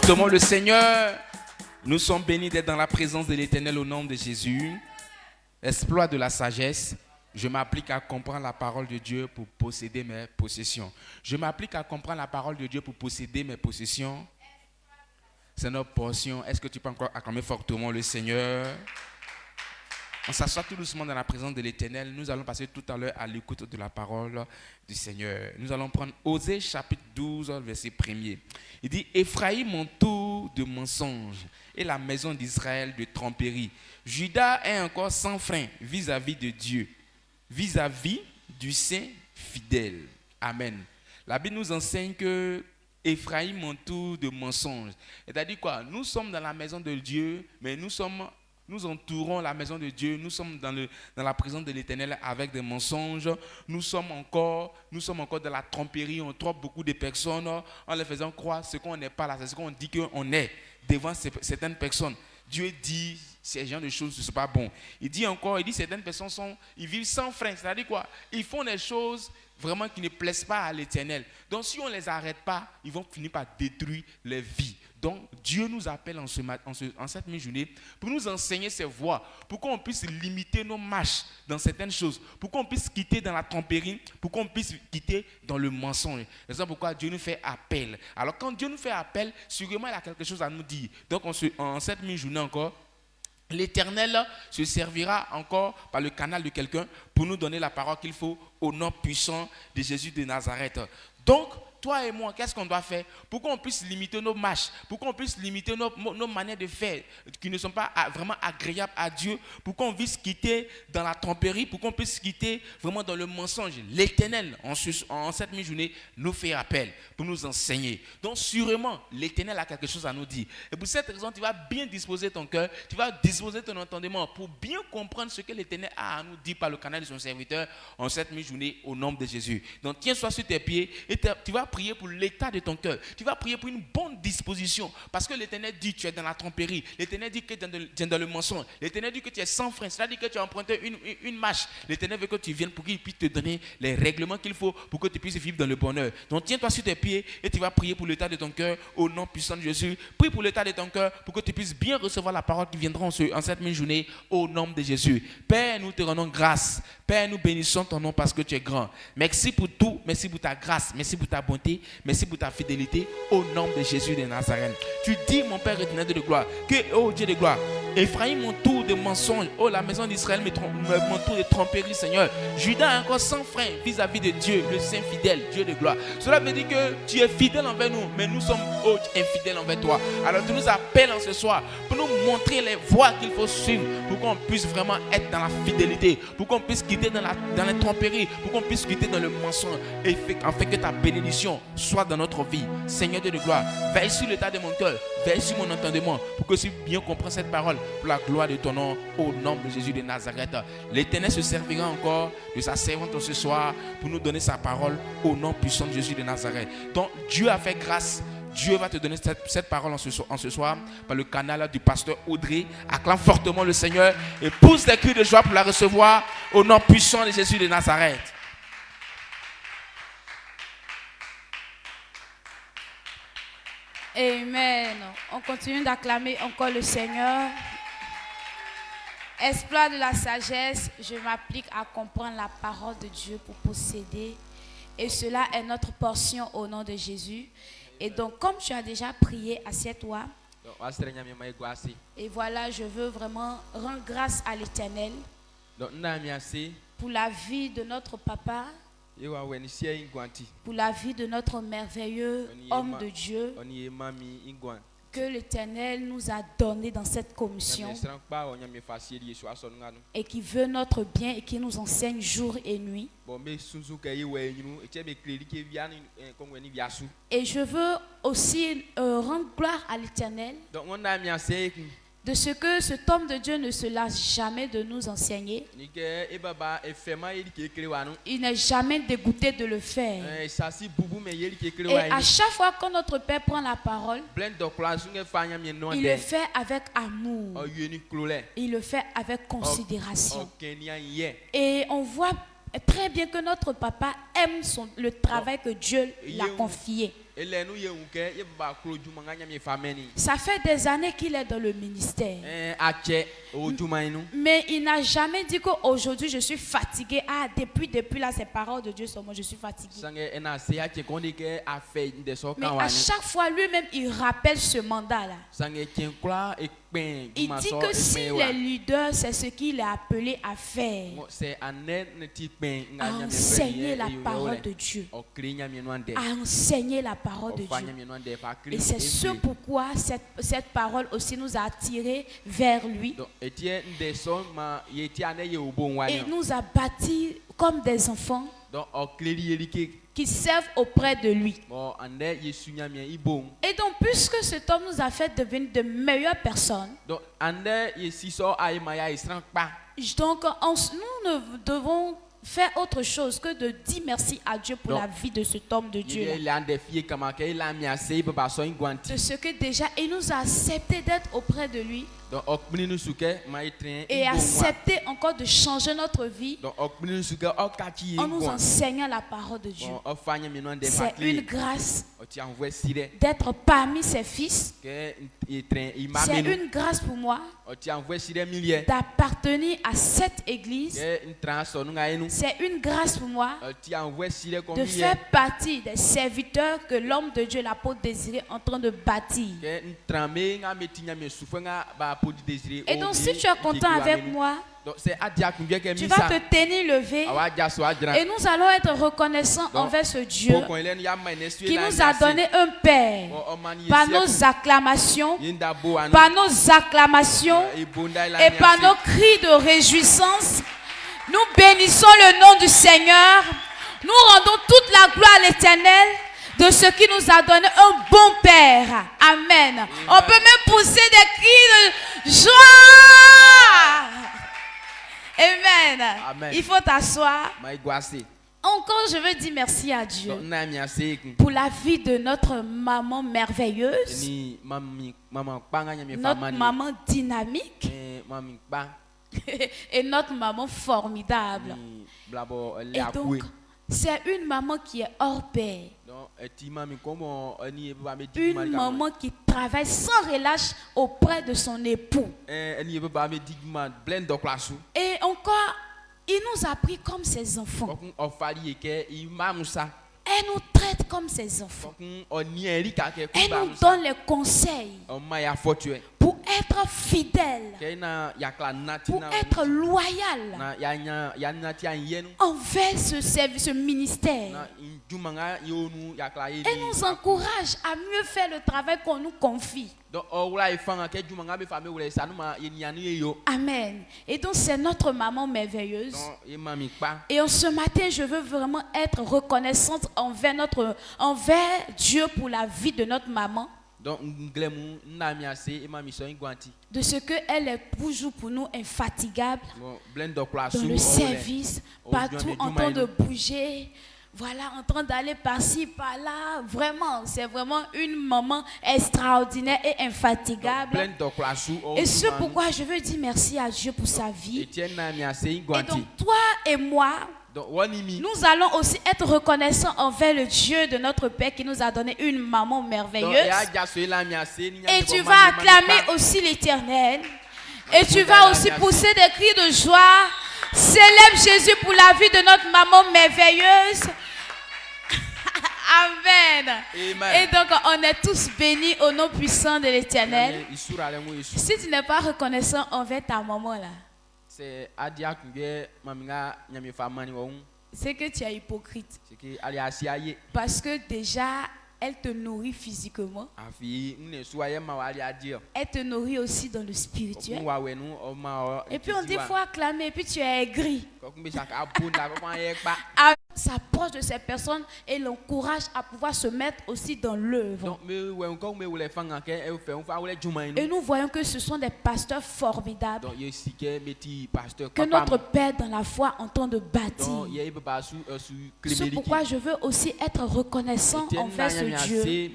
fortement le Seigneur. Nous sommes bénis d'être dans la présence de l'Éternel au nom de Jésus. Exploit de la sagesse. Je m'applique à comprendre la parole de Dieu pour posséder mes possessions. Je m'applique à comprendre la parole de Dieu pour posséder mes possessions. C'est notre portion. Est-ce que tu peux encore acclamer fortement le Seigneur? On s'assoit tout doucement dans la présence de l'Éternel. Nous allons passer tout à l'heure à l'écoute de la parole du Seigneur. Nous allons prendre Osée chapitre 12, verset 1er. Il dit, Ephraïm m'entoure de mensonges et la maison d'Israël de tromperie. Juda est encore sans frein vis-à-vis de Dieu, vis-à-vis du Saint fidèle. Amen. La Bible nous enseigne que Ephraïm m'entoure de mensonges. C'est-à-dire quoi? Nous sommes dans la maison de Dieu, mais nous entourons la maison de Dieu, nous sommes dans la présence de l'Éternel avec des mensonges, nous sommes encore dans la tromperie, on trompe beaucoup de personnes en leur faisant croire ce qu'on n'est pas là, c'est ce qu'on dit qu'on est devant certaines personnes. Dieu dit ces genres de choses, ce n'est pas bon. Il dit certaines personnes ils vivent sans frein, c'est-à-dire quoi? Ils font des choses vraiment qui ne plaisent pas à l'Éternel. Donc si on ne les arrête pas, ils vont finir par détruire leur vie. Donc Dieu nous appelle en cette mi-journée pour nous enseigner ses voies, pour qu'on puisse limiter nos marches dans certaines choses, pour qu'on puisse quitter dans la tromperie, pour qu'on puisse quitter dans le mensonge. C'est ça pourquoi Dieu nous fait appel. Alors quand Dieu nous fait appel, sûrement il a quelque chose à nous dire. Donc en cette mi-journée encore, l'Éternel se servira encore par le canal de quelqu'un pour nous donner la parole qu'il faut au nom puissant de Jésus de Nazareth. Donc, toi et moi, qu'est-ce qu'on doit faire pour qu'on puisse limiter nos marches, pour qu'on puisse limiter nos manières de faire qui ne sont pas vraiment agréables à Dieu, pour qu'on puisse quitter dans la tromperie, pour qu'on puisse quitter vraiment dans le mensonge. L'Éternel, en cette mi-journée, nous fait appel pour nous enseigner. Donc, sûrement, l'Éternel a quelque chose à nous dire. Et pour cette raison, tu vas bien disposer ton cœur, tu vas disposer ton entendement pour bien comprendre ce que l'Éternel a à nous dire par le canal de son serviteur en cette mi-journée au nom de Jésus. Donc, tiens-toi sur tes pieds et tu vas prier pour l'état de ton cœur. Tu vas prier pour une bonne disposition. Parce que l'Éternel dit que tu es dans la tromperie. L'Éternel dit que tu es dans le mensonge. L'Éternel dit que tu es sans frein. C'est-à-dire que tu as emprunté une marche. L'Éternel veut que tu viennes pour qu'il puisse te donner les règlements qu'il faut pour que tu puisses vivre dans le bonheur. Donc tiens-toi sur tes pieds et tu vas prier pour l'état de ton cœur au nom puissant de Jésus. Prie pour l'état de ton cœur pour que tu puisses bien recevoir la parole qui viendra en cette mi-journée au nom de Jésus. Père, nous te rendons grâce. Père, nous bénissons ton nom parce que tu es grand. Merci pour tout. Merci pour ta grâce. Merci pour ta bonté. Merci pour ta fidélité au nom de Jésus de Nazareth. Tu dis, mon Père éternel de gloire, que, oh Dieu de gloire, Ephraïm m'entoure de mensonges. Oh, la maison d'Israël m'entoure de tromperies, Seigneur. Judas est encore sans frein vis-à-vis de Dieu, le Saint fidèle, Dieu de gloire. Cela veut dire que tu es fidèle envers nous, mais nous sommes infidèles envers toi. Alors tu nous appelles en ce soir pour nous montrer les voies qu'il faut suivre, pour qu'on puisse vraiment être dans la fidélité, pour qu'on puisse quitter dans les tromperies, pour qu'on puisse quitter dans le mensonge, et afin que ta bénédiction soit dans notre vie. Seigneur Dieu de gloire, veille sur l'état de mon cœur, veille sur mon entendement, pour que je puisse bien comprendre cette parole pour la gloire de ton nom, au nom de Jésus de Nazareth. L'Éternel se servira encore de sa servante ce soir pour nous donner sa parole au nom puissant de Jésus de Nazareth. Donc Dieu a fait grâce. Dieu va te donner cette parole en ce soir par le canal du pasteur Audrey. Acclame fortement le Seigneur et pousse des cris de joie pour la recevoir au nom puissant de Jésus de Nazareth. Amen. On continue d'acclamer encore le Seigneur. Exploit de la sagesse, je m'applique à comprendre la parole de Dieu pour posséder. Et cela est notre portion au nom de Jésus. Et donc, comme tu as déjà prié, assieds-toi. Et voilà, je veux vraiment rendre grâce à l'Éternel pour la vie de notre papa, pour la vie de notre merveilleux homme de Dieu que l'Éternel nous a donné dans cette commission et qui veut notre bien et qui nous enseigne jour et nuit. Et je veux aussi rendre gloire à l'Éternel de ce que cet homme de Dieu ne se lasse jamais de nous enseigner. Il n'est jamais dégoûté de le faire. Et à chaque fois que notre Père prend la parole, il le fait avec amour. Il le fait avec considération. Et on voit très bien que notre papa aime le travail que Dieu l'a confié. Ça fait des années qu'il est dans le ministère. Mais il n'a jamais dit qu'aujourd'hui je suis fatigué. Ah, depuis là, ces paroles de Dieu sur moi, je suis fatigué. Mais à chaque fois, lui-même, il rappelle ce mandat-là. Il dit que si les leaders, c'est ce qu'il est appelé à faire, à enseigner la parole de Dieu, à enseigner la parole de Dieu. Et c'est ce pourquoi cette parole aussi nous a attirés vers lui et nous a bâtis comme des enfants qui servent auprès de lui. Et donc, puisque cet homme nous a fait devenir de meilleures personnes, donc nous ne devons faire autre chose que de dire merci à Dieu pour la vie de cet homme de Dieu. De ce que déjà, il nous a accepté d'être auprès de lui. Et accepter encore de changer notre vie en nous enseignant la parole de Dieu. C'est une grâce d'être parmi ses fils. C'est une grâce pour moi d'appartenir à cette église. C'est une grâce pour moi de faire partie des serviteurs que l'homme de Dieu, l'apôtre Désiré, est en train de bâtir. Et donc, si tu es content avec moi, tu vas te tenir levé et nous allons être reconnaissants envers ce Dieu qui nous a donné un Père par nos acclamations, et par nos cris de réjouissance. Nous bénissons le nom du Seigneur. Nous rendons toute la gloire à l'Éternel de ce qui nous a donné un bon Père. Amen. On peut même pousser des cris de joie. Amen. Amen. Il faut t'asseoir. Encore, je veux dire merci à Dieu pour la vie de notre maman merveilleuse, notre maman dynamique et notre maman formidable. Et donc, c'est une maman qui est hors pair. Une maman qui travaille sans relâche auprès de son époux. Et encore, il nous a pris comme ses enfants. Elle nous traite comme ses enfants. Elle nous donne les conseils pour être fidèle, pour être loyal envers ce ministère. Elle nous encourage à mieux faire le travail qu'on nous confie. Amen. Et donc c'est notre maman merveilleuse. Et en ce matin, je veux vraiment être reconnaissante envers Dieu pour la vie de notre maman. De ce qu'elle est toujours pour nous infatigable dans le service, partout en train de bouger. Voilà, en train d'aller par-ci, par-là. Vraiment, c'est vraiment une maman extraordinaire et infatigable. Et c'est pourquoi je veux dire merci à Dieu pour sa vie. Et donc, toi et moi, nous allons aussi être reconnaissants envers le Dieu de notre Père qui nous a donné une maman merveilleuse. Et tu vas acclamer aussi l'Éternel. Et tu vas aussi pousser des cris de joie. Célèbre Jésus pour la vie de notre maman merveilleuse. Amen. Et donc, on est tous bénis au nom puissant de l'Éternel. Si tu n'es pas reconnaissant envers ta maman là, c'est que tu es hypocrite. Parce que déjà, elle te nourrit physiquement. Elle te nourrit aussi dans le spirituel. Et puis on dit, il faut acclamer, et puis tu es aigri. S'approche de ces personnes et l'encourage à pouvoir se mettre aussi dans l'œuvre. Et nous voyons que ce sont des pasteurs formidables que notre Père dans la foi entend de bâtir. C'est pourquoi je veux aussi être reconnaissant envers ce Dieu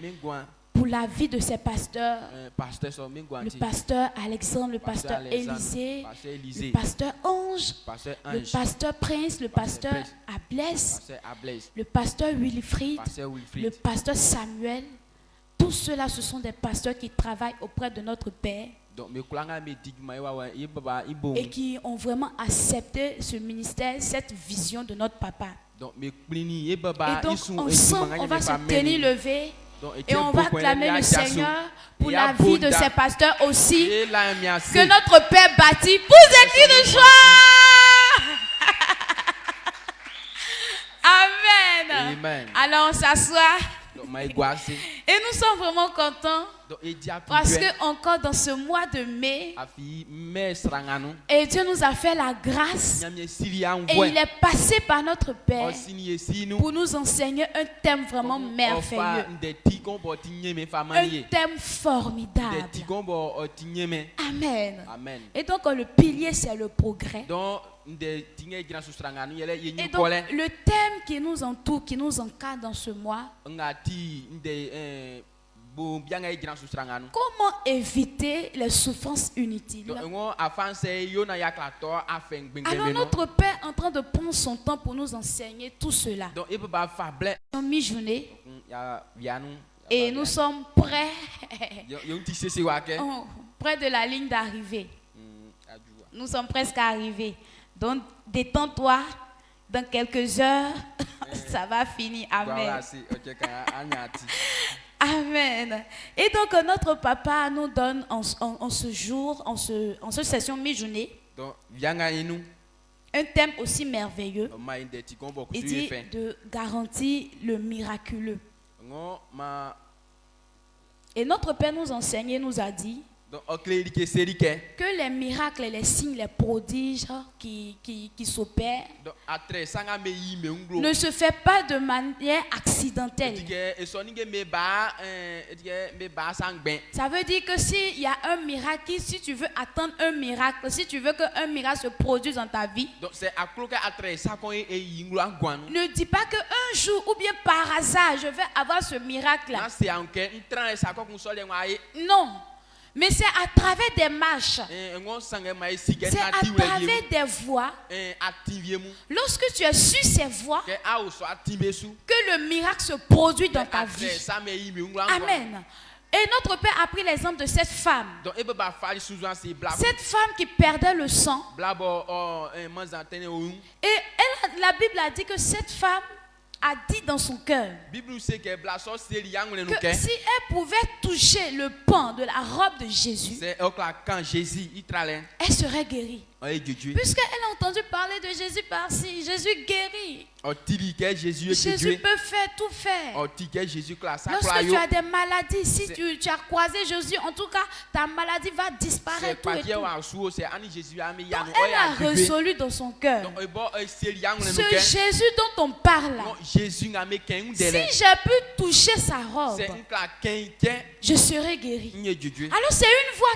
pour la vie de ces pasteurs, pasteur so min le gwanti pasteur Alexandre, le Pasteur pasteur Alexandre, Élisée, pasteur le Élisée, pasteur Ange, pasteur le Ange, pasteur Prince, le Pasteur pasteur Ablès, pasteur Ablaise, le pasteur Wilfried, pasteur le Wilfried. pasteur Samuel. Tous ceux-là, ce sont des pasteurs qui travaillent auprès de notre Père Donc me kulanga me digma wa ibaba ibon. et qui ont vraiment accepté ce ministère, cette vision de notre papa. Donc me plini Et ibaba donc, isu ensemble, on va se tenir levé et on va clamer le Seigneur pour Il y a la vie de Bouddha. ces pasteurs aussi. Que Que notre Père bâtit pour des cris de joie. Amen. Amen. Alors, on s'assoit Donc ma igwasi. et nous sommes vraiment contents Donc e dia parce que encore dans ce mois de mai, afi me sranganu. et Dieu nous a fait la grâce Nyamye siria et il ngwe. est passé par notre Père Osini esinu. pour nous enseigner un thème vraiment merveilleux, De tikon bo tinyeme un famanie. thème De formidable. tikon bo tinyeme. Amen. Amen. Et donc le pilier, c'est le progrès. Donc de tinye gina sustranganu yele Et yenyu donc kole. le thème qui nous entoure, qui nous encadre dans ce mois, Ngati de bo bianga gina sustranganu. comment éviter les souffrances inutiles. Donc ngo afanse yona yaklato afen Alors gbengbe no. notre Père est en train de prendre son temps pour nous enseigner tout cela. Donc il peut pas fable Nous sommes mi-journée ya vianu. et nous sommes prêts, Yo ti sese wake. près de la ligne d'arrivée. Nous sommes presque arrivés. Donc détends-toi. Dans quelques heures, ça va finir. Amen. Voilà, c'est OK ka anyati. Amen. Et donc notre papa nous donne en ce jour, en ce session mi-journée, Donc vianga inu un thème aussi merveilleux. ma inde ti kombo ku Il su dit fin. de garantir le miraculeux. Ngo ma Et notre Père nous enseigne et nous a dit donc oklerike serike. que les miracles, les signes, les prodiges qui s'opèrent Donc atre sanga me yi me nglo. ne se fait pas de manière accidentelle. Dige esoninge me ba dige me ba sangben. Ça veut dire que s'il y a un miracle, si tu veux attendre un miracle, si tu veux qu'un miracle se produise dans ta vie, Donc c'est akloke atre sa kon e yi nglo angwanu. ne dis pas qu'un jour ou bien par hasard, je vais avoir ce miracle-là. Na c'est anke ntran sa kon so le ngwa ye. Non. Mais c'est à travers des marches. Ngo sanga ma sige C'est na à ti wele travers des voies. activie mu. Lorsque tu es sur ces voies, Ke a o so active su. que le miracle se produit dans ta Atre vie. sa me yi me nglo angwanu. Amen. Et notre Père a pris l'exemple de cette femme. Donc e be ba fali suzuan se bla. Cette femme qui perdait le sang. Blabo manzantene o. Et la Bible a dit que cette femme a dit dans son cœur Bible sait que bla so seli yangule no que ke. si elle pouvait toucher le pan de la robe de Jésus, C'est quand Jésus il tralait. elle serait guérie. Dieu. Puisqu'elle a entendu parler de Jésus par-ci, Jésus guérit. Jésus Jésus peut faire tout faire. Jésus classe. Lorsque tu as des maladies, si tu as croisé Jésus, en tout cas, ta maladie va disparaître. Tout et tout. Donc, elle a résolu dans son cœur. Ce Jésus dont on parle là, si j'ai pu toucher sa robe, je serai guéri. Alors c'est une voix.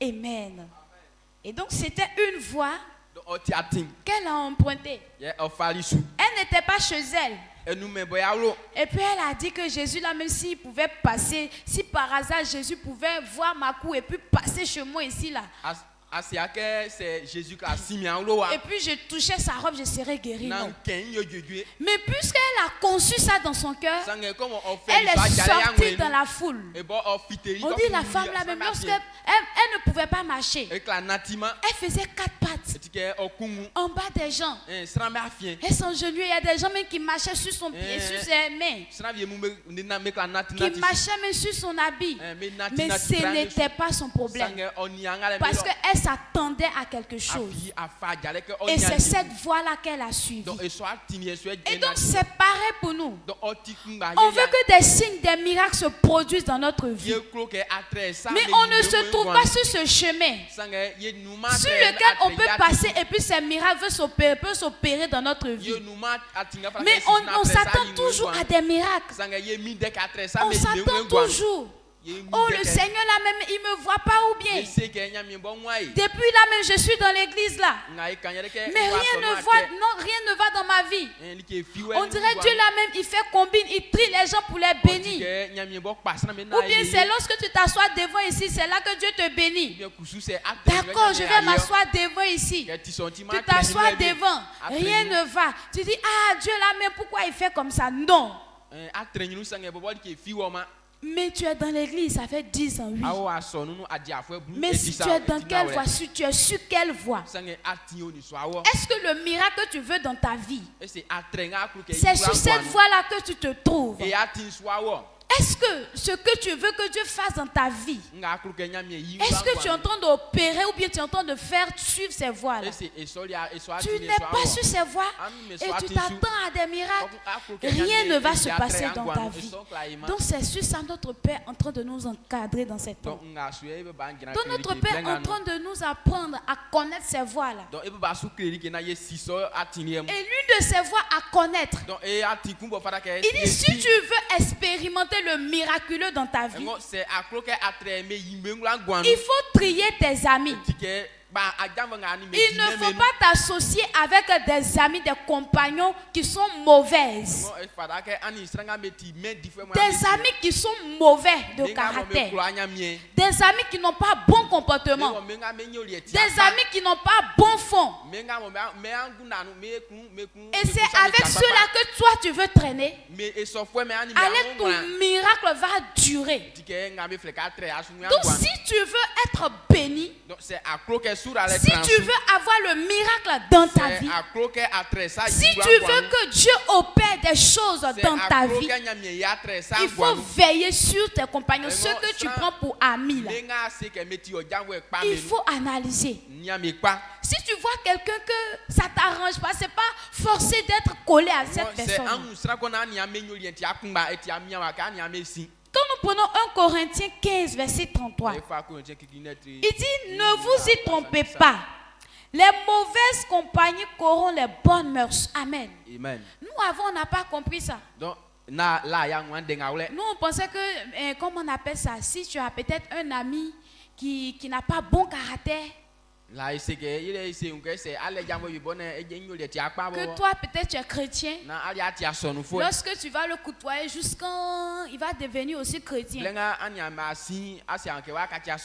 Amen. Et donc c'était une voie qu'elle a empruntée. Elle n'était pas chez elle. Et puis elle a dit que Jésus là, même s'il pouvait passer, si par hasard Jésus pouvait voir ma cou et puis passer chez moi ici là. c'est Jésus qui a Et puis je touchais sa robe, je serais guéri. Non. Mais puisqu'elle a conçu ça dans son cœur, elle est sortie dans la foule. On dit la femme là, même lorsqu'elle elle ne pouvait pas marcher, elle faisait 4 pattes en bas des gens. Elle s'engenouillait. Il y a des gens même qui marchaient sur son pied, sur ses mains, qui marchaient même sur son habit. Mais ce n'était pas son problème. Parce qu'elle s'attendait à quelque chose. afi afa jale ke Et c'est onyani cette voie-là qu'elle a suivie. donc eso atini eso Et donc c'est pareil pour nous. donc otikungba On veut que des signes, des miracles se produisent dans notre vie. ye klo ke atre sa Mais on ne se trouve pas sur ce chemin sange ye numa sur lequel on peut passer et puis ces miracles peuvent s'opérer dans notre vie. ye numa atinga fa Mais on s'attend toujours à des miracles. sange ye mi de katre sa On me s'attend toujours. Oh, le Seigneur là même, il me voit pas ou bien. Depuis là même, je suis dans l'église là. Mais rien ne va dans ma vie. On dirait Dieu là même, il fait combine, il trie les gens pour les bénir. Ou bien c'est lorsque tu t'assois devant ici, c'est là que Dieu te bénit. D'accord, je vais m'asseoir devant ici. Tu t'assois devant, rien ne va. Tu dis, ah Dieu là même, pourquoi il fait comme ça? Non. Mais tu es dans l'église, ça fait 10 ans, oui. Mais si tu es dans quelle voie, si tu es sur quelle voie, est-ce que le miracle que tu veux dans ta vie, c'est sur cette voie-là que tu te trouves? Est-ce que ce que tu veux que Dieu fasse dans ta vie, est-ce que tu es en train d'opérer ou bien tu es en train de faire suivre ces voies-là? Tu n'es pas sur ces voies et tu t'attends à des miracles. Rien ne va se passer dans ta vie. Donc c'est sur ça notre Père est en train de nous encadrer dans cette temps. Donc notre Père est en train de nous apprendre à connaître ces voies-là. Et l'une de ces voies à connaître, il dit si tu veux expérimenter le miraculeux dans ta vie, il faut trier tes amis. Il ne faut pas t'associer avec des amis, des compagnons qui sont mauvaises. Des amis qui sont mauvais de caractère. Des amis qui n'ont pas bon comportement. Des amis qui n'ont pas bon fond. Et c'est avec ceux-là que toi tu veux traîner. Alors ton miracle va durer. Donc si tu veux être béni, si tu veux avoir le miracle dans ta vie, si tu veux que Dieu opère des choses dans ta vie, il faut veiller sur tes compagnons, ceux que tu prends pour amis là. Il faut analyser. Si tu vois quelqu'un que ça t'arrange pas, c'est pas forcé d'être collé à cette personne. Quand nous prenons 1 Corinthiens 15, verset 33, il dit, ne vous y trompez pas. Les mauvaises compagnies corrompent les bonnes mœurs. Amen. Amen. Nous avant, on n'a pas compris ça. Nous, on pensait que, comment on appelle ça, si tu as peut-être un ami qui n'a pas bon caractère, que toi peut-être tu es chrétien, lorsque tu vas le côtoyer jusqu'à il va devenir aussi chrétien.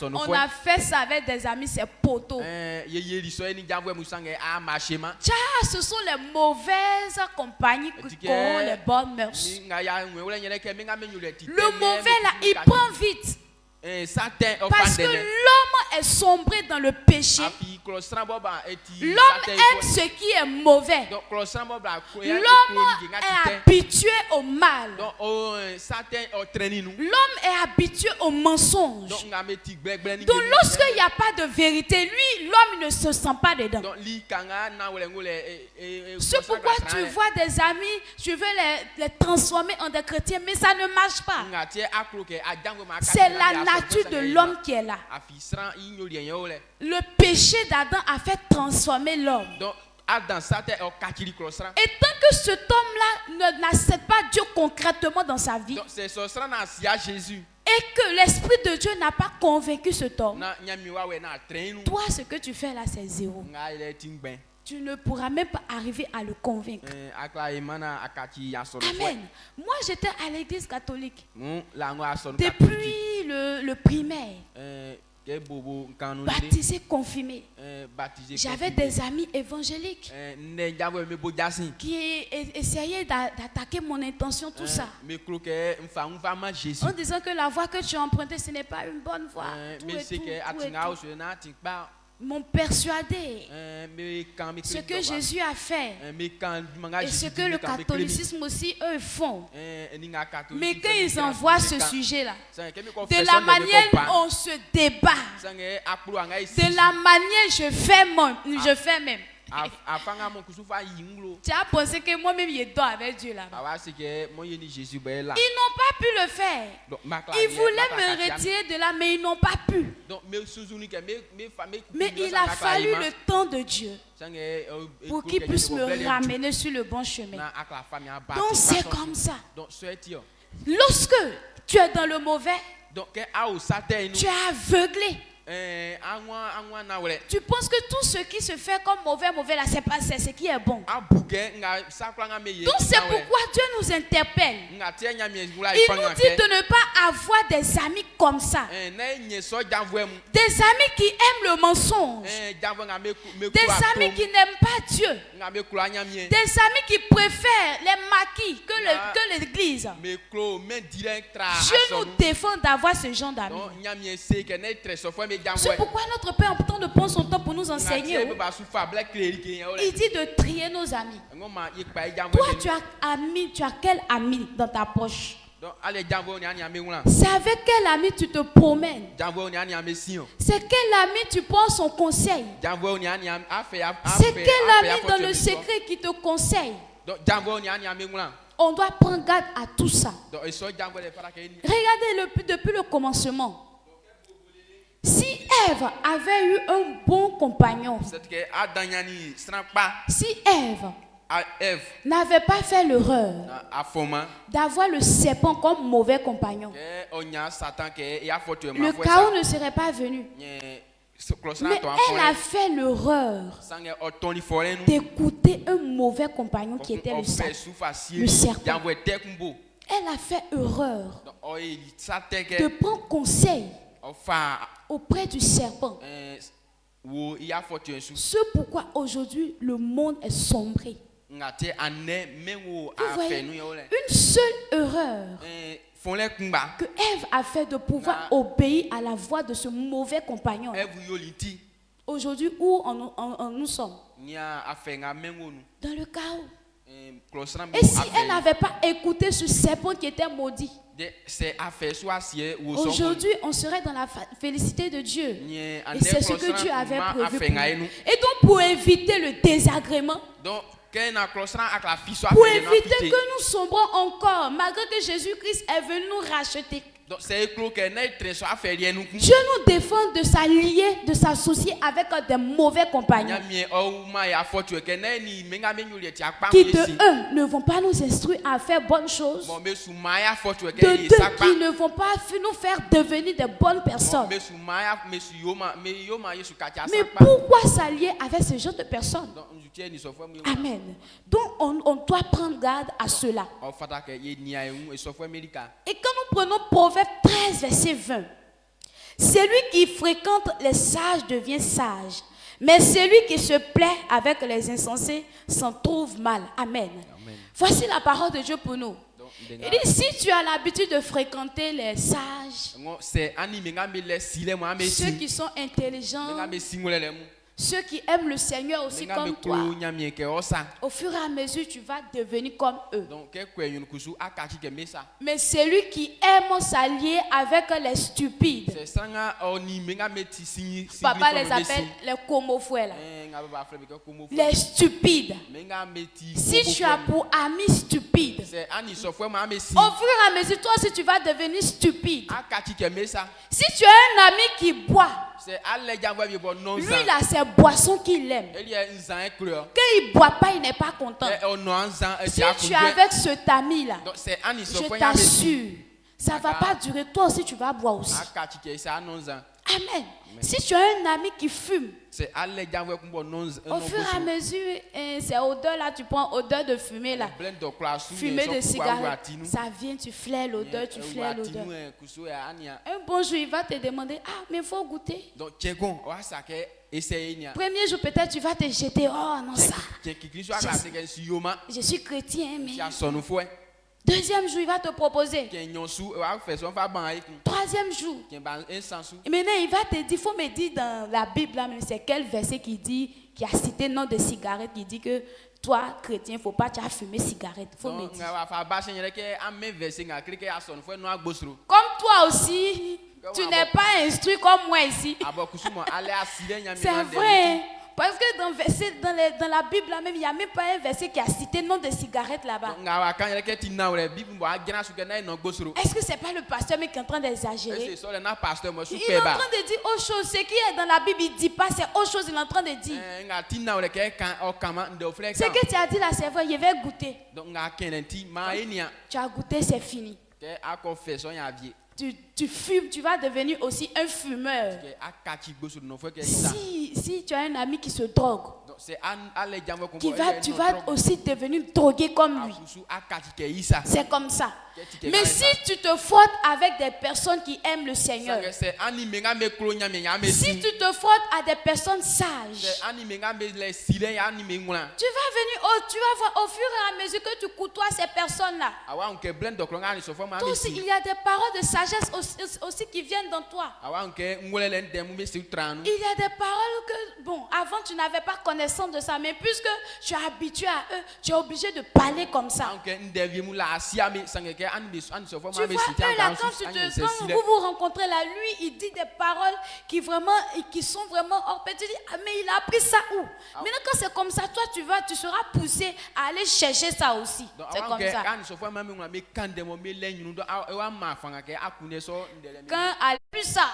On a fait ça avec des amis, c'est poteaux. Ce sont les mauvaises compagnies qui corrompent les bonnes mœurs. Le mauvais là, il prend vite. Parce que l'homme est sombré dans le péché. L'homme aime ce qui est mauvais. L'homme est habitué au mal. L'homme est habitué au mensonge. Donc lorsqu'il n'y a pas de vérité, lui, l'homme ne se sent pas dedans. C'est pourquoi tu vois des amis, tu veux les transformer en des chrétiens, mais ça ne marche pas. C'est la nature de l'homme qui est là. Le péché d'Adam a fait transformer l'homme. Et tant que cet homme-là n'accepte pas Dieu concrètement dans sa vie, et que l'Esprit de Dieu n'a pas convaincu cet homme, toi, ce que tu fais là, c'est zéro. Tu ne pourras même pas arriver à le convaincre. Amen. Moi, j'étais à l'église catholique depuis le primaire. Baptisé, confirmé. J'avais des amis évangéliques qui essayaient d'attaquer mon intention, tout ça. En disant que la voie que tu as empruntée, ce n'est pas une bonne voie. m'ont persuadé me kan me ce que Jésus a fait me kan manga et ce que le catholicisme aussi eux font. Mais quand ils en envoient ce sujet-là, de la manière on se débat, de la manière je fais même. Tu as pensé que moi-même je dors avec Dieu là-bas. Ils n'ont pas pu le faire. Ils voulaient me retirer de là, mais ils n'ont pas pu. Mais il a fallu le temps de Dieu pour qu'il puisse me ramener sur le bon chemin. Donc c'est comme ça. Lorsque tu es dans le mauvais, tu es aveuglé. Tu penses que tout ce qui se fait comme mauvais là, c'est pas ce qui est bon. Donc c'est pourquoi Dieu nous interpelle. Il nous dit de ne pas avoir des amis comme ça. Des amis qui aiment le mensonge. Des amis qui n'aiment pas Dieu. Des amis qui préfèrent les maquis que l'église. Dieu nous défend d'avoir ce genre d'amis. C'est pourquoi notre Père en temps de prendre son temps pour nous enseigner. Il dit de trier nos amis. Toi, tu as quel ami dans ta poche? C'est avec quel ami tu te promènes? C'est quel ami tu prends son conseil? C'est quel ami dans le secret qui te conseille? On doit prendre garde à tout ça. Regardez depuis le commencement. Si Ève avait eu un bon compagnon, si Ève n'avait pas fait l'erreur d'avoir le serpent comme mauvais compagnon, le chaos ne serait pas venu. Mais elle a fait l'erreur d'écouter un mauvais compagnon qui était le serpent. Elle a fait erreur de prendre conseil auprès du serpent. C'est pourquoi aujourd'hui le monde est sombré. Vous voyez, une seule erreur que Ève a fait de pouvoir obéir à la voix de ce mauvais compagnon. Aujourd'hui, où nous sommes? Dans le chaos. Et si elle n'avait pas écouté ce serpent qui était maudit, aujourd'hui on serait dans la félicité de Dieu. Et c'est ce que Dieu avait prévu pour nous. Et donc pour éviter le désagrément, pour éviter que nous sombrons encore, malgré que Jésus-Christ est venu nous racheter, Dieu nous défend de s'allier, de s'associer avec des mauvais compagnons qui de un ne vont pas nous instruire à faire bonnes choses, de deux qui ne vont pas nous faire devenir des bonnes personnes. Mais pourquoi s'allier avec ce genre de personnes? Amen. Donc on doit prendre garde à cela. Et quand nous prenons Proverbe 13, verset 20, celui qui fréquente les sages devient sage, mais celui qui se plaît avec les insensés s'en trouve mal. Amen. Voici la parole de Dieu pour nous. Il dit, si tu as l'habitude de fréquenter les sages, ceux qui sont intelligents, ceux qui aiment le Seigneur aussi comme toi, au fur et à mesure, tu vas devenir comme eux. Mais celui qui aime s'allier avec les stupides, papa les appelle les comofouets, les stupides. Si tu as pour ami stupide, au fur et à mesure, toi aussi tu vas devenir stupide. Si tu as un ami qui boit, lui là c'est boisson qu'il aime. Quand il boit pas, il n'est pas content. Si tu es avec cet ami là, je t'assure, ça ne va pas durer. Toi aussi tu vas boire aussi. Amen. Si tu as un ami qui fume, au fur et à mesure, c'est odeur là, tu prends odeur de fumée là, fumée de cigarette, ça vient, tu flaires l'odeur, tu flaires l'odeur. Un bon jour, il va te demander, ah, mais il faut goûter. Premier jour, peut-être tu vas te jeter, oh non ça. Je suis chrétien, mais Deuxième jour, il va te proposer. Qui nyonsu wa fait son fa ban iku. Troisième jour. Qui ban insensu. Et maintenant, il va te dire, il faut me dire dans la Bible, là, même c'est quel verset qui dit, qui a cité le nom de cigarette, qui dit que toi, chrétien, il ne faut pas tu as fumé cigarette. Il faut me dire. Comme toi aussi, tu n'es pas instruit comme moi ici. C'est vrai. Parce que dans la Bible, là même, il n'y a même pas un verset qui a cité le nom de cigarette là-bas. Est-ce que ce n'est pas le pasteur mais qui est en train d'exagérer? Il est en train de dire autre chose. Ce qui est dans la Bible, il ne dit pas, c'est autre chose qu'il est en train de dire. Ce que tu as dit là, c'est vrai, je vais goûter. Tu as goûté, c'est fini. Tu fumes, tu vas devenir aussi un fumeur. Si tu as un ami qui se drogue, tu vas aussi devenir drogué comme lui. C'est comme ça. Mais si tu te frottes avec des personnes qui aiment le Seigneur, si tu te frottes à des personnes sages, tu vas voir au fur et à mesure que tu côtoies ces personnes-là. Il y a des paroles de sagesse aussi qui viennent dans toi. Il y a des paroles que, bon, avant tu n'avais pas connaissance de ça, mais puisque tu es habitué à eux, tu es obligé de parler comme ça. Tu vois, eux là, quand vous vous rencontrez là, lui, il dit des paroles qui sont vraiment hors pair. Tu dis, ah, mais il a appris ça où? Maintenant, quand c'est comme ça, toi, tu seras poussé à aller chercher ça aussi. C'est comme ça. Quand elle a plus ça,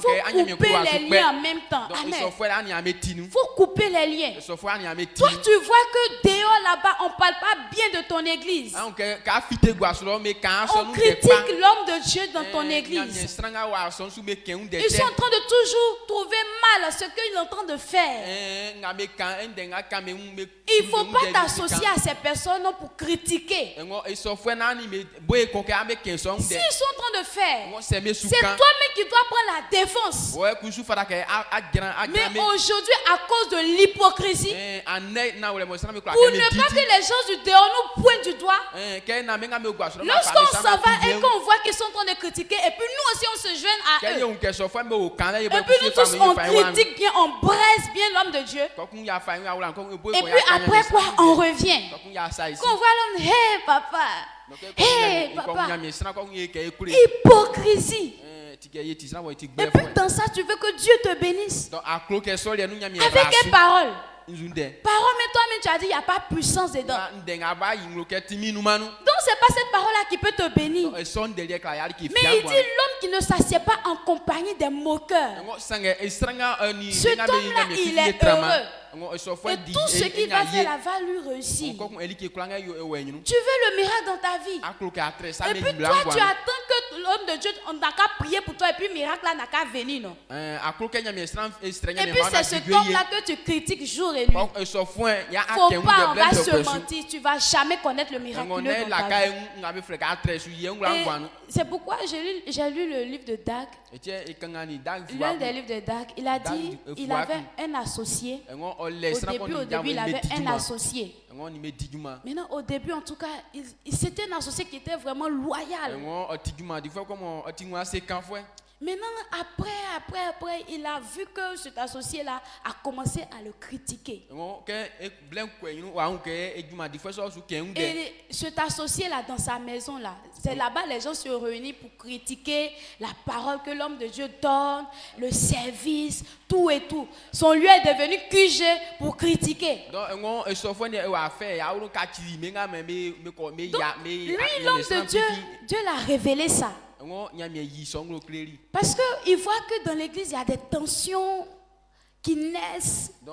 faut couper les liens en même temps. Amen. Faut couper les liens. Toi, tu vois que dehors là-bas, on ne parle pas bien de ton église. On critique l'homme de Dieu dans ton église. Ils sont en train de toujours trouver mal ce qu'il est en train de faire. Il ne faut pas t'associer à ces personnes pour critiquer. S'ils sont en train de faire, c'est toi-même qui dois prendre la défense. Mais aujourd'hui, à cause de l'hypocrisie, pour ne pas que les gens du dehors nous pointent du doigt, lorsqu'on s'en va et qu'on voit qu'ils sont en train de critiquer, et puis nous aussi on se joint à eux, et puis nous tous on critique bien, on braise bien l'homme de Dieu, et puis après quoi on revient, qu'on voit l'homme, hey papa, hypocrisie. Et puis dans ça tu veux que Dieu te bénisse avec quelle parole? Parole, mais toi-même tu as dit il n'y a pas puissance dedans. Donc c'est pas cette parole-là qui peut te bénir. Mais il dit l'homme qui ne s'assied pas en compagnie des moqueurs, cet homme-là il est heureux. Et tout ce qu'il va faire là va lui réussir. Tu veux le miracle dans ta vie. Et puis toi tu attends que l'homme de Dieu on n'a qu'à prier pour toi et puis le miracle là n'a qu'à venir, non? Et puis c'est cet homme-là que tu critiques jour et nuit. Faut pas, on va se mentir. Tu vas jamais connaître le miracle dans ta vie. C'est pourquoi j'ai lu le livre de Dag. L'un des livres de Dag, il a dit il avait un associé. Au début, il avait un associé. Maintenant, au début, en tout cas, c'était un associé qui était vraiment loyal. Maintenant, après, il a vu que cet associé-là a commencé à le critiquer. Et cet associé-là, dans sa maison-là, c'est là-bas les gens se réunissent pour critiquer la parole que l'homme de Dieu donne, le service, tout et tout. Son lieu est devenu QG pour critiquer. Donc, lui, l'homme de Dieu, Dieu l'a révélé ça. Parce qu'il voit que dans l'église, il y a des tensions qui naissent. Il y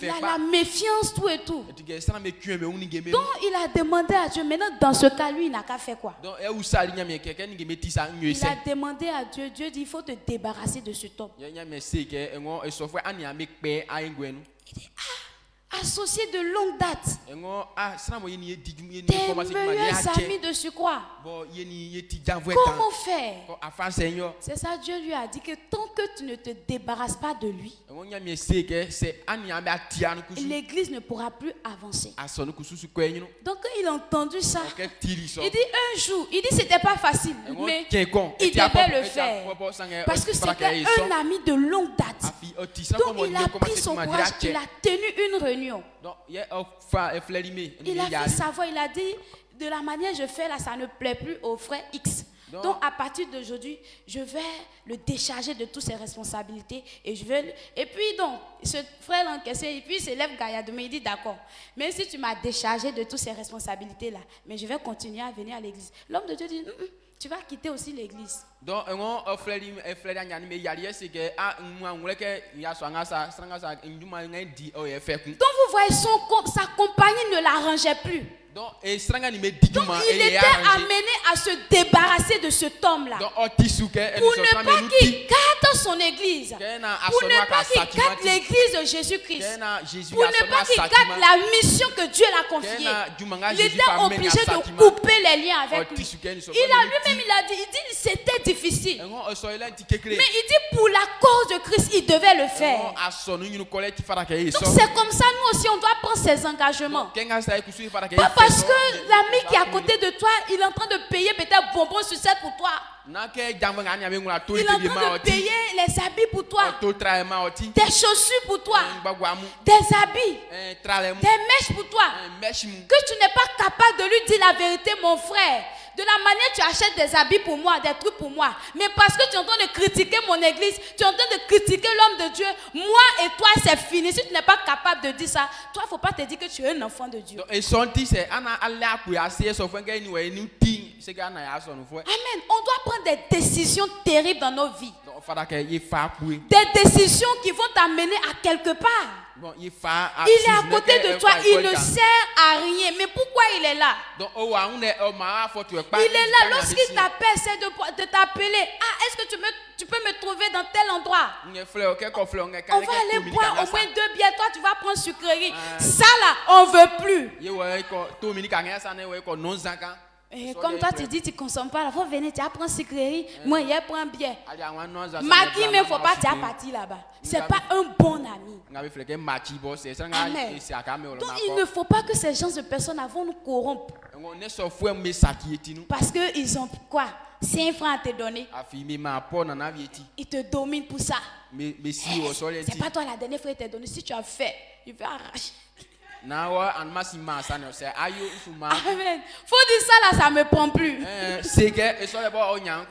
a la méfiance, tout et tout. Donc, il a demandé à Dieu. Maintenant, dans ce cas, lui, il n'a qu'à faire quoi? Il a demandé à Dieu. Dieu dit, il faut te débarrasser de cet homme. Il dit, associés de longue date, Engo sera mo yeni di yeni tes commencer ma meilleurs ya amis de surcroît. Bon yeni yeti janvoe Comment faire? Ko afan Seigneur. C'est ça, Dieu lui a dit que tant que tu ne te débarrasses pas de lui, Engo nyami seke c'est ani ambe atia no kusu. l'église ne pourra plus avancer. Aso no kusu su kwenyu no. Donc quand il a entendu ça, Ok tiri so. il dit un jour, il dit c'était pas facile, Engo mais kenkon. il devait le faire. Parce que c'était un ami de longue date. Afi otisa Donc como il a pris son courage, il a tenu une réunion. Donc ye fa eflerime. Il a fait savoir, il a dit, de la manière que je fais là, ça ne plaît plus au frère X. Donc à partir d'aujourd'hui, je vais le décharger de toutes ses responsabilités et puis donc ce frère l'encaissé et puis il s'élève gaillardement, il dit d'accord. Même si tu m'as déchargé de toutes ces responsabilités là, mais je vais continuer à venir à l'église. L'homme de Dieu dit tu vas quitter aussi l'église. Donc on eflerime nyani me yali c'est que moi on que ya so ngasa strangasa nduma ngadi o ye fait. Donc vous voyez sa compagnie ne l'arrangeait plus. Donc il était amené à se débarrasser de cet homme-là. Pour ne pas qu'il gâte son église. Pour ne pas qu'il gâte l'église de Jésus-Christ. Pour ne pas qu'il gâte la mission que Dieu l'a confiée. Il était obligé de couper les liens avec lui. Il a lui-même, il a dit c'était difficile. Mais il dit pour la cause de Christ, il devait le faire. Donc c'est comme ça, nous aussi, on doit prendre ses engagements. Parce que l'ami qui est à côté de toi, il est en train de payer peut-être bonbons sucette pour toi. Il est en train de payer les habits pour toi, des chaussures pour toi, des habits, des mèches pour toi. Que tu n'es pas capable de lui dire la vérité, mon frère. De la manière tu achètes des habits pour moi, des trucs pour moi. Mais parce que tu es en train de critiquer mon église, tu es en train de critiquer l'homme de Dieu, moi et toi c'est fini. Si tu n'es pas capable de dire ça, toi il ne faut pas te dire que tu es un enfant de Dieu. Amen. On doit prendre des décisions terribles dans nos vies. Des décisions qui vont t'amener à quelque part. Il est à côté de toi, il ne sert à rien. Mais pourquoi il est là? Il est là lorsqu'il t'appelle, c'est de t'appeler. Ah, est-ce que tu peux me trouver dans tel endroit? On va aller boire au moins 2 bières. Toi, tu vas prendre sucrerie. Ça là, on ne veut plus. Et comme toi tu dis tu ne consommes pas, il faut venir, tu vas prendre sucrerie, moi je prends bière. Magui, mais il ne faut pas tu as parti là-bas. Ce n'est pas un bon ami. Amen. Donc il ne faut pas que ces gens de personnes vont nous corrompre. Parce qu'ils ont quoi? 5 francs à te donner. Ils te dominent pour ça. C'est pas toi la dernière fois qu'il t'a donné. Si tu as fait, il va arracher. Amen. Faut dire ça là, ça me prend plus.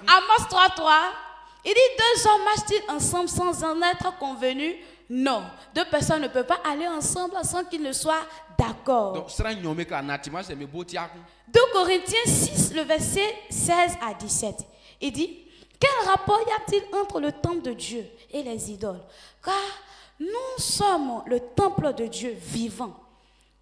Amos 3:3. Il dit 2 hommes marchent-ils ensemble sans en être convenus? Non. 2 personnes ne peuvent pas aller ensemble sans qu'ils ne soient d'accord. 2 Corinthiens 6, le verset 16 à 17. Il dit, quel rapport y a-t-il entre le temple de Dieu et les idoles? Car nous sommes le temple de Dieu vivant.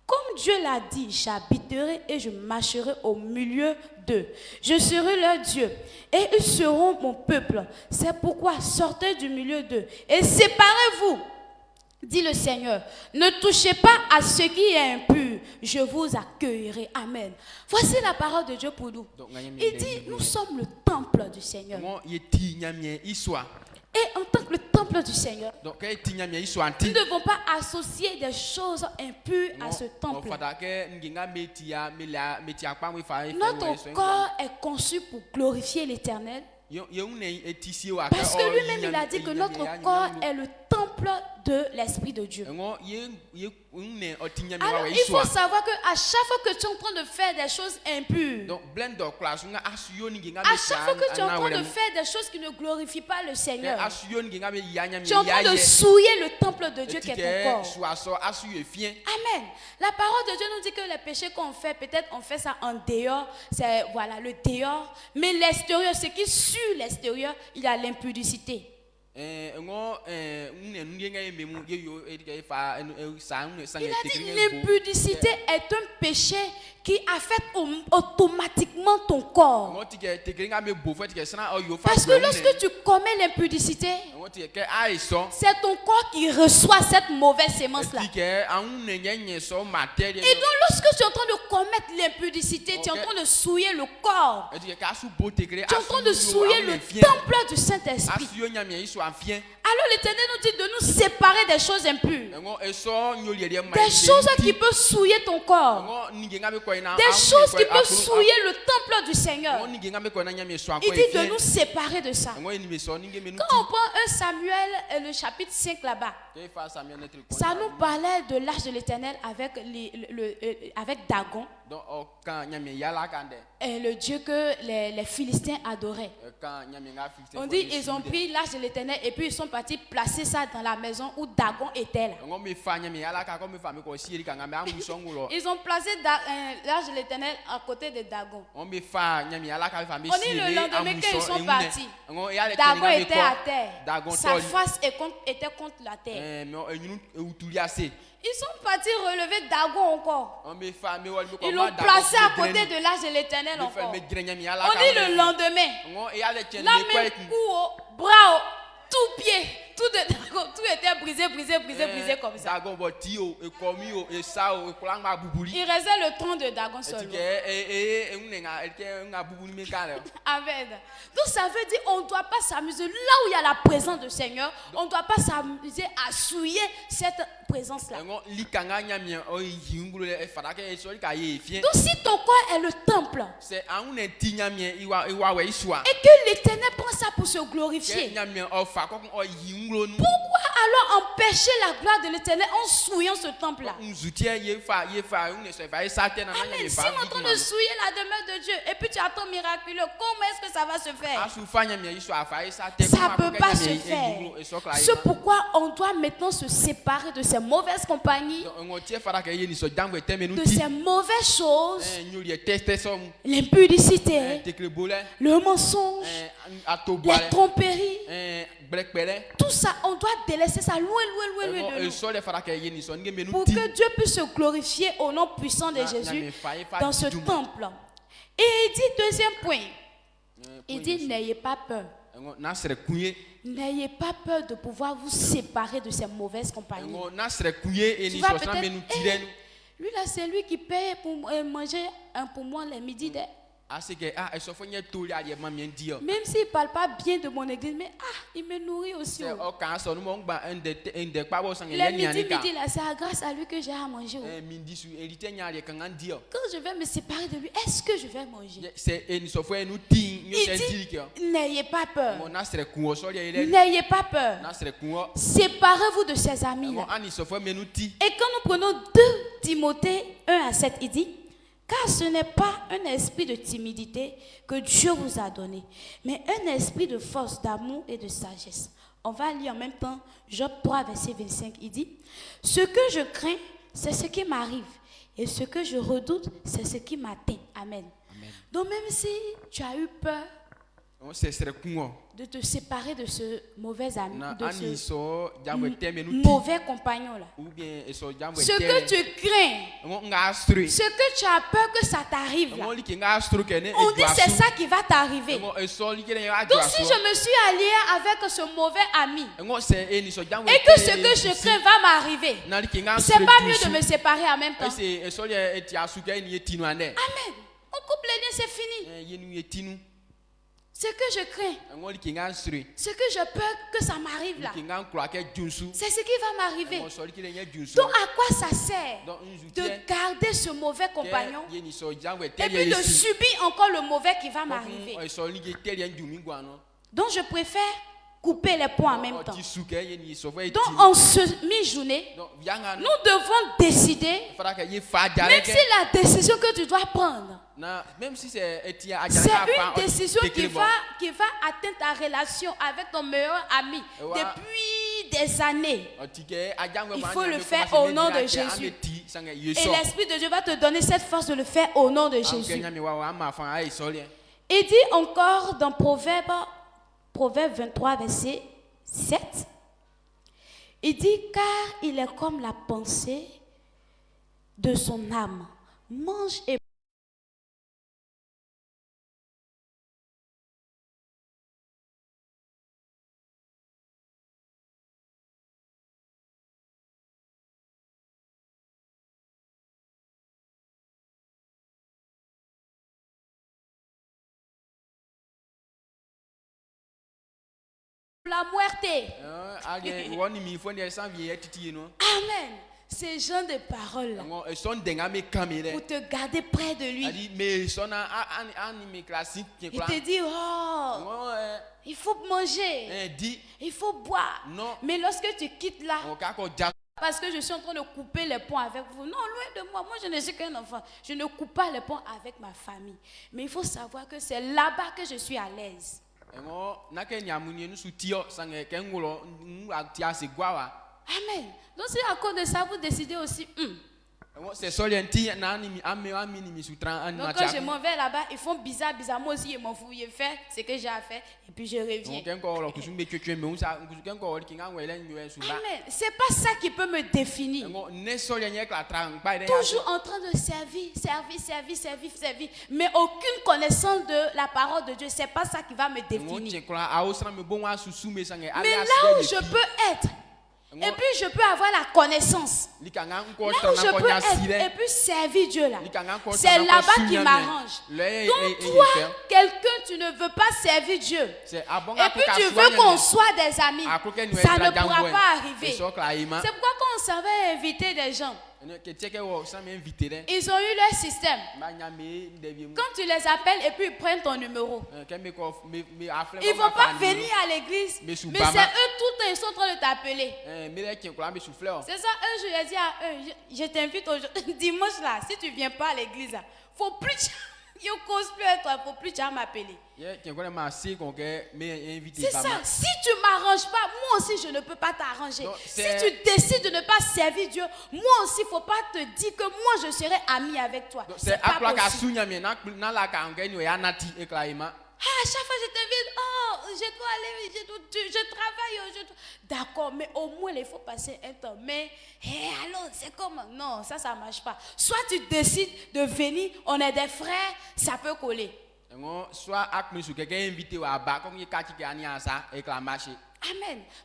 Comme Dieu l'a dit, j'habiterai et je marcherai au milieu d'eux. Je serai leur Dieu et ils seront mon peuple. C'est pourquoi sortez du milieu d'eux et séparez-vous, dit le Seigneur. Ne touchez pas à ce qui est impur. Je vous accueillerai. Amen. Voici la parole de Dieu pour nous. Il dit, nous sommes le temple du Seigneur. Et en tant que le temple du Seigneur, nous ne devons pas associer des choses impures à ce temple. Notre corps est conçu pour glorifier l'Éternel. Parce que lui-même, il a dit que notre corps est le temple de l'Esprit de Dieu. Alors, il faut savoir qu'à chaque fois que tu es en train de faire des choses impures, à chaque fois que tu es en train de faire des choses qui ne glorifient pas le Seigneur, tu es en train de souiller le temple de Dieu qui est ton corps. Amen. La parole de Dieu nous dit que les péchés qu'on fait, peut-être on fait ça en dehors, c'est voilà le dehors, mais l'extérieur, ce qui est sur l'extérieur, il y a l'impudicité. Il a dit l'impudicité est un péché qui affecte automatiquement ton corps. Parce que lorsque tu commets l'impudicité, c'est ton corps qui reçoit cette mauvaise sémence-là. Et donc lorsque tu es en train de commettre l'impudicité, tu es en train de souiller le corps. Tu es en train de souiller le temple du Saint-Esprit. Alors l'Éternel nous dit de nous séparer des choses impures. Des choses qui peuvent souiller ton corps. Des choses qui peuvent souiller le temple du Seigneur. Il dit de nous séparer de ça. Quand on prend 1 Samuel, le chapitre 5 là-bas, ça nous parlait de l'Arche de l'Éternel avec Dagon. Et le Dieu que les Philistins adoraient. On dit ils ont pris l'Arche de l'Éternel et puis ils sont partis placer ça dans la maison où Dagon était là. Ils ont placé l'Arche de l'Éternel à côté de Dagon. On dit le lendemain quand ils sont partis, Dagon était à terre. Sa face était contre la terre. Ils sont partis relever Dagon encore. Ils l'ont placé à côté de l'Arche de l'Éternel encore. On dit le lendemain, la même cou, bras, tout pied, tout était brisé comme ça. Il restait le tronc de Dagon seulement. Amen. Donc ça veut dire on ne doit pas s'amuser là où il y a la présence du Seigneur. On ne doit pas s'amuser à souiller cette présence-là. Donc si ton corps est le temple et que l'Éternel prend ça pour se glorifier, pourquoi alors empêcher la gloire de l'Éternel en souillant ce temple-là? Amen. Si on est en train de souiller la demeure de Dieu et puis tu attends miraculeux, comment est-ce que ça va se faire? Ça ne peut pas se faire. C'est pourquoi on doit maintenant se séparer de ces mauvaises compagnies, de ces mauvaises choses, l'impudicité, le mensonge, les tromperies. Tout ça, on doit délaisser ça loin de nous pour que Dieu puisse se glorifier au nom puissant de Jésus dans ce temple. Et il dit, deuxième point, il dit n'ayez pas peur. N'ayez pas peur de pouvoir vous séparer de ces mauvaises compagnies. Tu vas peut-être, lui là c'est lui qui paye pour manger pour moi les midis. Même s'il ne parle pas bien de mon église, mais il me nourrit aussi. Les midis là, c'est grâce à lui que j'ai à manger. Quand je vais me séparer de lui, est-ce que je vais manger? Il dit, n'ayez pas peur. N'ayez pas peur. Séparez-vous de ces amis-là. Et quand nous prenons 2 Timothée 1:7, il dit, car ce n'est pas un esprit de timidité que Dieu vous a donné, mais un esprit de force, d'amour et de sagesse. On va lire en même temps Job 3, verset 25. Il dit, ce que je crains, c'est ce qui m'arrive. Et ce que je redoute, c'est ce qui m'atteint. Amen. Amen. Donc même si tu as eu peur de te séparer de ce mauvais ami, de ce mauvais compagnon-là, ce que tu crains, ce que tu as peur que ça t'arrive là, on dit c'est ça qui va t'arriver. Donc si je me suis allié avec ce mauvais ami et que ce que je crains va m'arriver, c'est pas mieux de me séparer en même temps. Amen. On coupe les liens, c'est fini. Ce que je crains, ce que je peur que ça m'arrive là, c'est ce qui va m'arriver. Donc à quoi ça sert de garder ce mauvais compagnon et puis de subir encore le mauvais qui va m'arriver? Donc je préfère couper les points en même temps. Donc en mi-journée, nous devons décider, même si la décision que tu dois prendre, c'est une décision qui va atteindre ta relation avec ton meilleur ami depuis des années. Il faut le faire au nom de Jésus. Et l'Esprit de Dieu va te donner cette force de le faire au nom de Jésus. Il dit encore dans Proverbe 23, verset 7. Il dit, car il est comme la pensée de son âme. Mange et la muerte. Amen. Ces gens de parole pour te garder près de lui. Il te dit, oh, il faut manger, il faut boire. Mais lorsque tu quittes là, parce que je suis en train de couper les ponts avec vous. Non, loin de moi. Moi, je ne suis qu'un enfant. Je ne coupe pas les ponts avec ma famille. Mais il faut savoir que c'est là-bas que je suis à l'aise. Amen. Donc si à cause de ça, vous décidez aussi, donc quand je m'en vais là-bas, ils font bizarre. Moi aussi, je m'en fous. Je fais ce que j'ai à faire et puis je reviens. Amen. C'est pas ça qui peut me définir. Toujours en train de servir. Mais aucune connaissance de la parole de Dieu. C'est pas ça qui va me définir. Mais là où je peux être, et puis je peux avoir la connaissance. Là où je peux être et puis servir Dieu là. C'est là-bas qui m'arrange. Donc toi, quelqu'un, tu ne veux pas servir Dieu. Et puis tu veux qu'on soit des amis. Ça ne pourra pas arriver. C'est pourquoi quand on savait inviter des gens, ils ont eu leur système. Quand tu les appelles et puis ils prennent ton numéro, ils ne vont pas venir à l'église, mais c'est eux tout le temps, ils sont en train de t'appeler. C'est ça, un jour j'ai dit à eux, je t'invite aujourd'hui, dimanche là, si tu ne viens pas à l'église, faut plus il faut plus m'appeler. C'est ça, si tu ne m'arranges pas, moi aussi je ne peux pas t'arranger. Si tu décides de ne pas servir Dieu, moi aussi il ne faut pas te dire que moi je serai ami avec toi. C'est pas possible. À chaque fois je t'invite, oh, je dois aller, je travaille. D'accord, mais au moins il faut passer un temps. Mais, alors, c'est comment? Non, ça ne marche pas. Soit tu décides de venir, on est des frères, ça peut coller. Amen.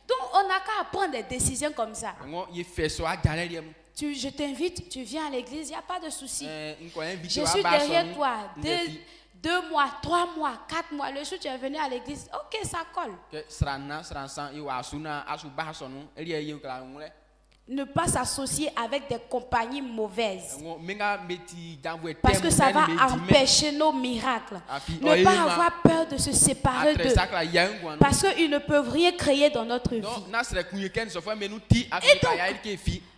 Donc, on n'a qu'à prendre des décisions comme ça. Je t'invite, tu viens à l'église, il n'y a pas de souci. Je suis derrière toi. 2 mois, 3 mois, 4 mois, le jour où tu es venu à l'église, ok, ça colle. Ne pas s'associer avec des compagnies mauvaises. Parce que ça va empêcher nos miracles. Ne pas avoir peur de se séparer d'eux. Parce qu'ils ne peuvent rien créer dans notre vie. Et donc,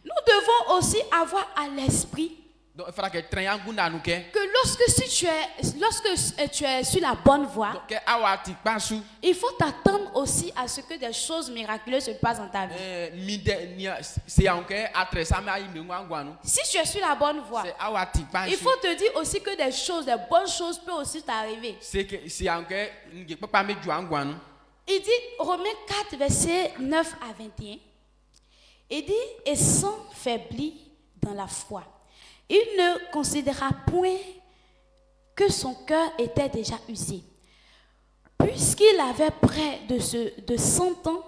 nous devons aussi avoir à l'esprit que lorsque tu es sur la bonne voie, il faut t'attendre aussi à ce que des choses miraculeuses se passent dans ta vie. Si tu es sur la bonne voie, il faut te dire aussi que des bonnes choses peuvent aussi t'arriver. Il dit, Romains 4, versets 9 à 21, il dit, et sans faiblir dans la foi. Il ne considéra point que son cœur était déjà usé. Puisqu'il avait près de 100 ans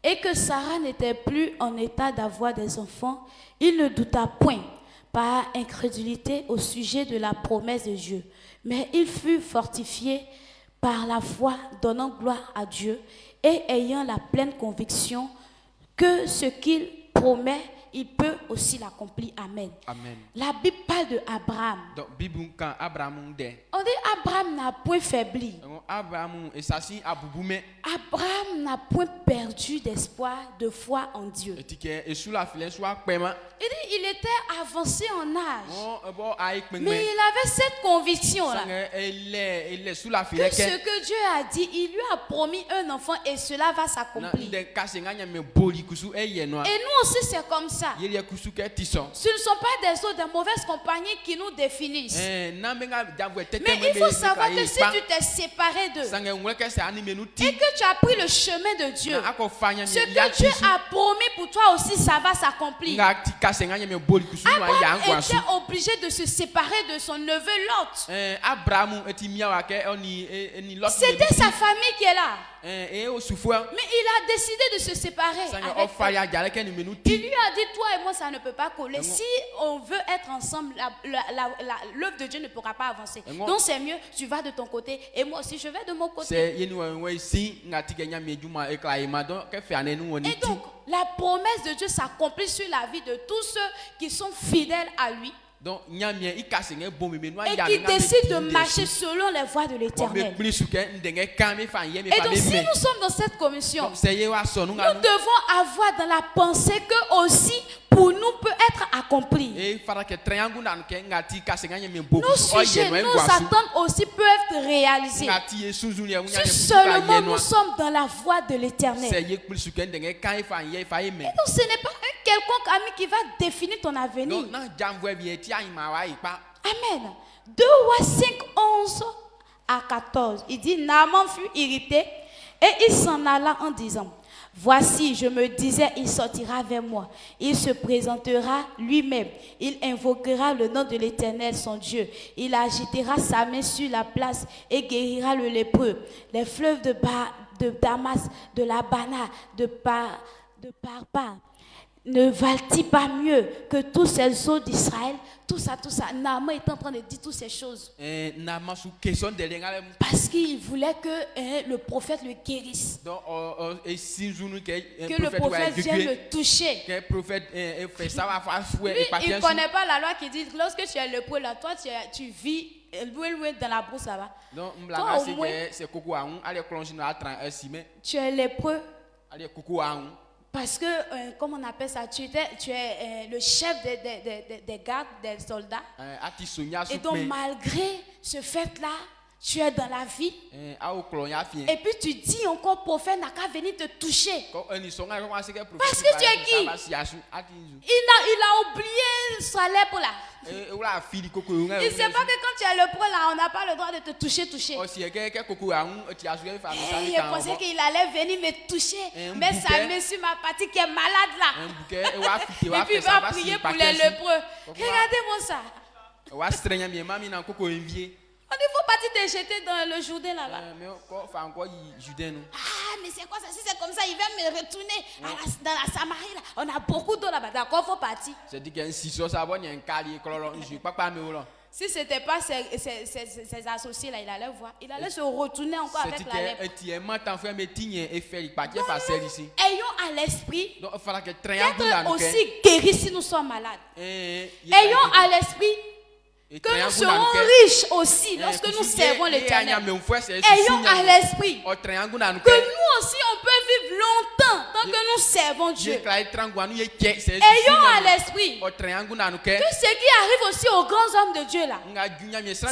et que Sarah n'était plus en état d'avoir des enfants, il ne douta point par incrédulité au sujet de la promesse de Dieu. Mais il fut fortifié par la foi, donnant gloire à Dieu et ayant la pleine conviction que ce qu'il promet, il peut aussi l'accomplir. Amen. Amen. La Bible parle de Abraham. On dit Abraham n'a point faibli. Abraham n'a point perdu d'espoir, de foi en Dieu. Il dit, il était avancé en âge. Mais il avait cette conviction-là. Que ce que Dieu a dit, il lui a promis un enfant et cela va s'accomplir. Et nous aussi c'est comme ça. Yeli kusu ke tison. Ce ne sont pas des autres, des mauvaises compagnies qui nous définissent. Na menga jamwe tete Mais il faut savoir que si tu t'es séparé d'eux sange ngwe ke se ani menu et ti. que tu as pris le chemin de Dieu, Ako fanya ce que Dieu a promis pour toi aussi, ça va s'accomplir. nga ti kase nganya me boli kusu no ya Abraham ngwasu. était obligé de se séparer de son neveu Lot. Abraham eti miawa ke oni eni Lot. C'était sa famille qui est là. O sufua. Mais il a décidé de se séparer. Sange Avec o faya jale ke ni menu il ti. lui a dit, toi et moi, ça ne peut pas coller. Si on veut être ensemble, l'œuvre de Dieu ne pourra pas avancer. Donc c'est mieux, tu vas de ton côté et moi aussi, je vais de mon côté. C'est yeni we si ngati ke nya mejuma e klaima donc ke fe ane nu oni Et ti. donc, la promesse de Dieu s'accomplit sur la vie de tous ceux qui sont fidèles à lui Donc nyamie ikase nge bomi me no et ya qui décident de marcher selon les voies de l'Éternel. Et Et donc, si nous sommes dans cette commission, nous nous devons avoir dans la pensée que aussi pour nous peut être accompli. Nos sujets, nos attentes aussi peuvent être réalisées. Si seulement nous sommes dans la voie de l'Éternel. Et donc, ce n'est pas un quelconque ami qui va définir ton avenir. Amen. 2 Rois 5, 11 à 14. Il dit, Naaman fut irrité et il s'en alla en disant, voici, je me disais, il sortira vers moi. Il se présentera lui-même. Il invoquera le nom de l'Éternel, son Dieu. Il agitera sa main sur la place et guérira le lépreux. Les fleuves de Damas, de Labana, de Parpa, ne valent-ils pas mieux que tous ces eaux d'Israël? Tout ça. Naaman est en train de dire toutes ces choses. Parce qu'il voulait que le prophète le guérisse. Que le prophète vienne le toucher. Lui, il ne connaît pas la loi qui dit lorsque tu es lépreux là, toi tu vis loin dans la brousse là-bas. Toi au moins, tu es lépreux. Parce que, comme on appelle ça, tu es le chef des gardes, des soldats. Et donc, malgré ce fait-là, tu es dans la vie. Et puis tu dis encore, prophète n'a qu'à venir te toucher. Parce que tu es qui? Il a oublié sa lèpre là. Il ne sait pas que quand tu es lépreux là, on n'a pas le droit de te toucher. Et il pensait qu'il allait venir me toucher. Mais sa main sur ma partie qui est malade là. Et puis il va prier pour les lépreux. Regardez-moi ça. On ne faut pas te jeter dans le Jourdain là-bas. Ah, mais c'est quoi ça? Si c'est comme ça, il va me retourner dans la Samarie là. On a beaucoup d'eau là-bas. D'accord, il faut partir. Si ce n'était pas ses associés là, il allait voir. Il allait se retourner encore avec la lèpre. Ayons à l'esprit d'être aussi guéris si nous sommes malades. Ayons à l'esprit que nous serons riches aussi lorsque nous servons l'Éternel. Ayons à l'esprit que nous aussi on peut vivre longtemps tant que nous servons Dieu. Ayons à l'esprit que ce qui arrive aussi aux grands hommes de Dieu là,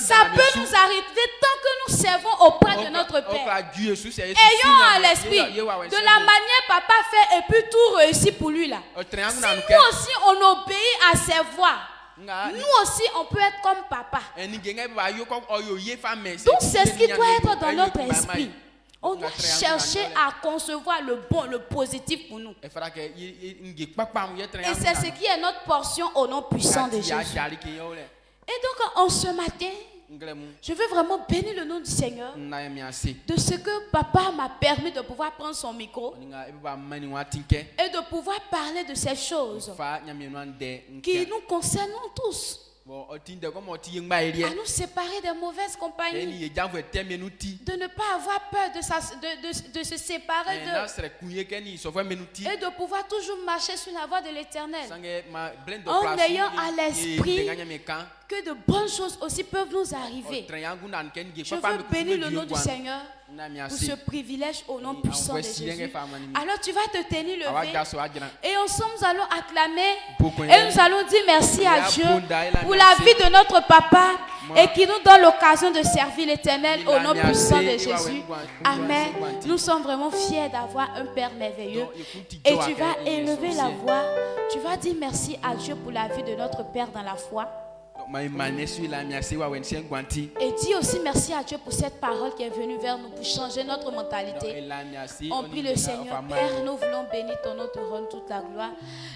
ça peut nous arriver tant que nous servons auprès de notre Père. Ayons à l'esprit de la manière papa fait et puis tout réussit pour lui là. Si nous aussi on obéit à ses voix, nous aussi on peut être comme papa. Donc c'est ce qui doit être dans notre esprit. On doit chercher à concevoir le bon, le positif pour nous. Et c'est ce qui est notre portion au nom puissant de Jésus. Et donc en ce matin, je veux vraiment bénir le nom du Seigneur de ce que papa m'a permis de pouvoir prendre son micro et de pouvoir parler de ces choses qui nous concernent tous. À nous séparer des mauvaises compagnies, de ne pas avoir peur de se séparer d'eux et de pouvoir toujours marcher sur la voie de l'Éternel en ayant à l'esprit que de bonnes choses aussi peuvent nous arriver. Je veux bénir le nom du Seigneur pour ce privilège au nom puissant de Jésus. Alors tu vas te tenir levé et ensemble nous allons acclamer et nous allons dire merci à Dieu pour la vie de notre papa et qui nous donne l'occasion de servir l'Éternel au nom puissant de Jésus. Amen. Nous sommes vraiment fiers d'avoir un Père merveilleux. Et tu vas élever la voix. Tu vas dire merci à Dieu pour la vie de notre Père dans la foi. Et dis aussi merci à Dieu pour cette parole qui est venue vers nous pour changer notre mentalité. On prie le Seigneur. Père, nous voulons bénir ton nom, te rendre toute la gloire.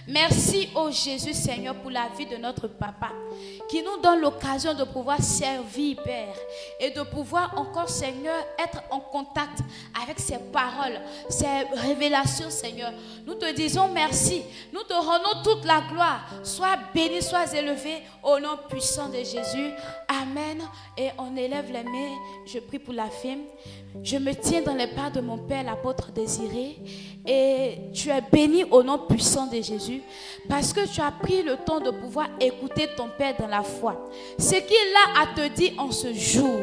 Merci au Jésus Seigneur pour la vie de notre papa qui nous donne l'occasion de pouvoir servir Père et de pouvoir encore Seigneur être en contact avec ses paroles, ses révélations Seigneur. Nous te disons merci. Nous te rendons toute la gloire. Sois béni, sois élevé au nom puissant de Jésus. Amen. Et on élève les mains. Je prie pour la femme. Je me tiens dans les pas de mon Père, l'apôtre Désiré. Et tu es béni au nom puissant de Jésus. Parce que tu as pris le temps de pouvoir écouter ton Père dans la foi. Ce qu'il a à te dire en ce jour.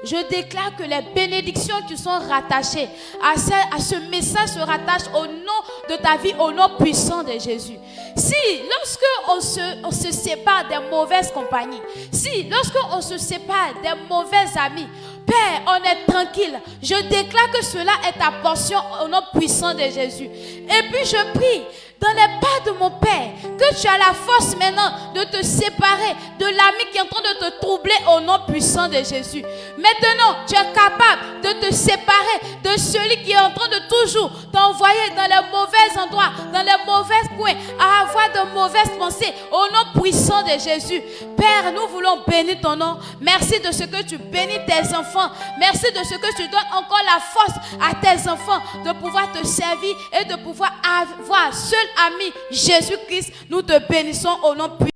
Je déclare que les bénédictions qui sont rattachées à ce message se rattachent au nom de ta vie, au nom puissant de Jésus. Si, lorsque on se sépare des mauvaises compagnies, si, lorsque on se sépare des mauvais amis, Père, on est tranquille. Je déclare que cela est ta portion au nom puissant de Jésus. Et puis je prie dans les pas de mon Père que tu as la force maintenant de te séparer de l'ami qui est en train de te troubler au nom puissant de Jésus. Maintenant, tu es capable de te séparer de celui qui est en train de toujours t'envoyer dans les mauvais endroits, dans les mauvais coins, à avoir de mauvaises pensées au nom puissant de Jésus. Père, nous voulons bénir ton nom. Merci de ce que tu bénis tes enfants. Merci de ce que tu donnes encore la force à tes enfants de pouvoir te servir et de pouvoir avoir seul ami Jésus-Christ. Nous te bénissons au nom puissant.